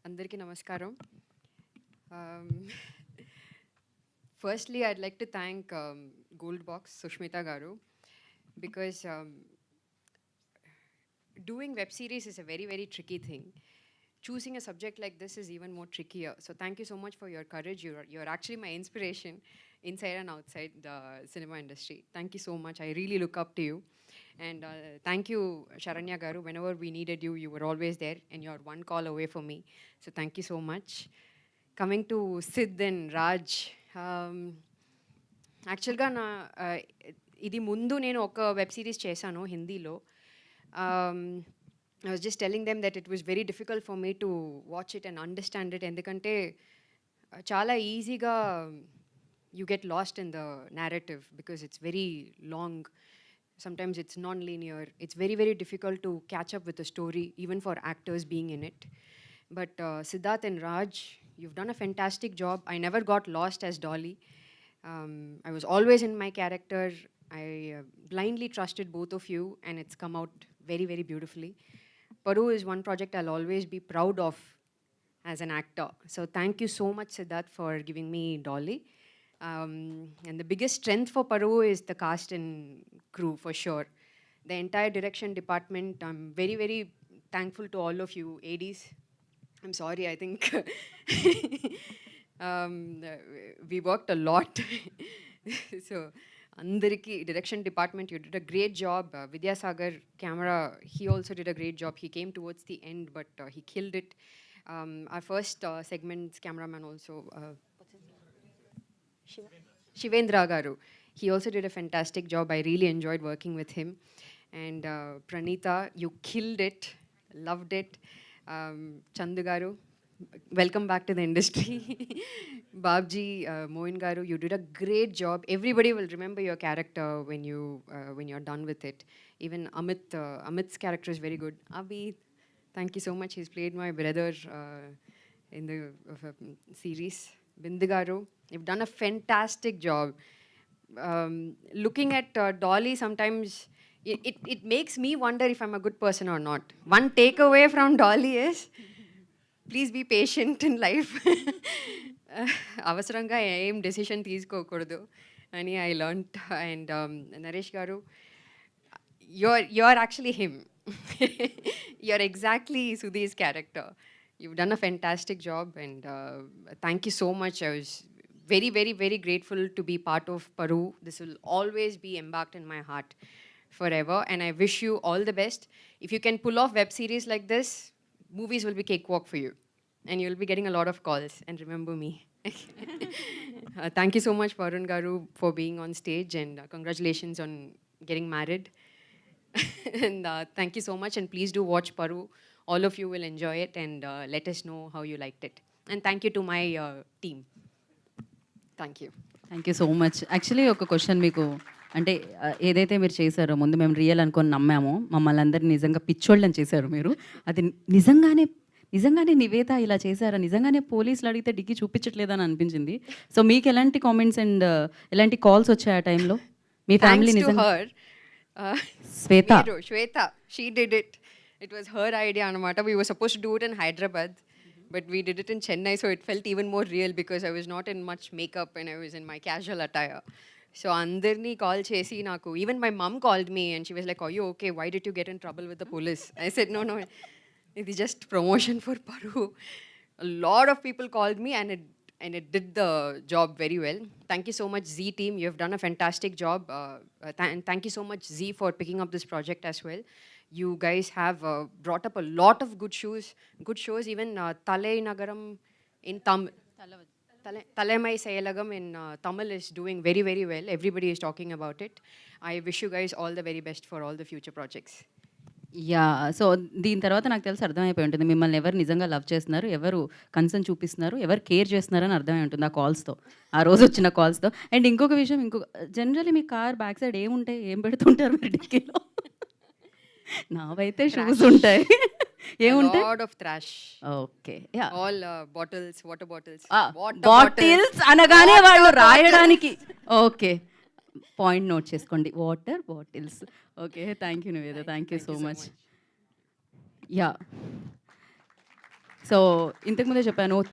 అందరికీ నమస్కారం. Firstly, I'd like to thank Gold Box, Sushmita Garu, because doing web series is a very, very tricky thing. Choosing a subject like this is even more trickier. So thank you so much for your courage. You're actually my inspiration inside and outside the cinema industry. Thank you so much. I really look up to you. And thank you, Sharanya Garu. Whenever we needed you, you were always there, and you're one call away from me. So thank you so much. Coming to Sid and Raj, యాక్చువల్గా ఇది ముందు నేను ఒక web series చేశాను హిందీలో. I was just telling them that it was very difficult for me to watch it and understand it, ఎందుకంటే చాలా ఈజీగా you get lost in the narrative because it's very long. Sometimes it's non-linear. It's very, very difficult to catch up with the story, even for actors being in it. But Siddharth and Raj, you've done a fantastic job. I never got lost as Dolly. I was always in my character. I blindly trusted both of you, and it's come out very, very beautifully. Paru is one project I'll always be proud of as an actor. So thank you so much, Siddharth, for giving me Dolly. And the biggest strength for Paru is the cast and crew, for sure. The entire direction department, I'm very, very thankful to all of you, ADs. I'm sorry, I think we worked a lot. So, Andariki, direction department, you did a great job. Vidya Sagar, camera, he also did a great job. He came towards the end, but he killed it. Our first segment's cameraman also, Shivendra Garu. He also did a fantastic job. I really enjoyed working with him. And Pranita, you killed it. Loved it. Chandu Garu, welcome back to the industry. Babji, Moin Garu, you did a great job. Everybody will remember your character when you're done with it. Even Amit's character is very good. Abhi, thank you so much. He's played my brother in the series. Bindu Garu, you've done a fantastic job. Looking at Dolly, sometimes it makes me wonder if I'm a good person or not. One takeaway from Dolly is, please be patient in life. అవసరంగా ఏం decision తీసుకోకూడదు అని I learned. And Naresh Garu, you're actually him. You're exactly Sudhi's character. You've done a fantastic job, and thank you so much. I was very, very, very grateful to be part of Paru. This will always be embarked in my heart forever, and I wish you all the best. If you can pull off web series like this, movies will be cakewalk for you, and you'll be getting a lot of calls. And remember me. Thank you so much, Varun Garu, for being on stage, and congratulations on getting married. And thank you so much, and please do watch Paru. All of you will enjoy it, and let us know how you liked it. And thank you to my team. Thank you. Thank you so much. Actually ఒక question మీకు, అంటే ఏదైతే మీరు చేశారో ముందు మేము real అనుకొని నమ్మామో, మమ్మల్ని అందరినీ నిజంగా పిచ్చోళ్ళని చేశారు మీరు. అది నిజంగానే నివేద ఇలా చేశారా, నిజంగానే పోలీసులు అడిగితే డిగ్గి చూపించట్లేదని అనిపించింది. సో మీకు ఎలాంటి కామెంట్స్ అండ్ ఎలాంటి కాల్స్ వచ్చాయి ఆ టైంలో మీ family? Shweta, she did it. It was her idea anamata. We were supposed to do it in Hyderabad, but we did it in Chennai, so it felt even more real because I was not in much makeup and I was in my casual attire. So andarni call chesi naku, even my mom called me and she was like, "Are you okay? Why did you get in trouble with the police?" I said, no, it is just promotion for Paru. A lot of people called me, and it did the job very well. Thank you so much, Z team. You have done a fantastic job. And thank you so much, Z, for picking up this project as well. You guys have brought up a lot of good shows. Even Talai Nagaram in Tamil. Talamai Sayalagam in Tamil is doing very, very well. Everybody is talking about it. I wish you guys all the very best for all the future projects. Yeah. So దీని తర్వాత నాకు తెలిసి అర్థమైపోయి ఉంటుంది మిమ్మల్ని ఎవరు నిజంగా love చేస్తున్నారు, ఎవరు కన్సర్న్ చూపిస్తున్నారు, ఎవరు కేర్ చేస్తున్నారని అర్థమై ఉంటుంది ఆ కాల్స్తో, ఆ రోజు వచ్చిన కాల్స్తో. అండ్ ఇంకొక విషయం, జనరల్లీ మీ కార్ బ్యాక్ సైడ్ ఏముంటాయి, ఏం పెడుతుంటారు మీరు డిక్కీలో? నావైతే షూస్ ఉంటాయి. ఏముంటాయి? Lot of trash. Okay. Yeah! All bottles, water bottles. Bottles అనగానే వాళ్ళు రాయడానికి ఓకే. పాయింట్ నోట్ చేసుకోండి. Water bottles. Okay. Thank you Niveda. Thank you so much. Yeah! So ఇంతకుముందే చెప్పాను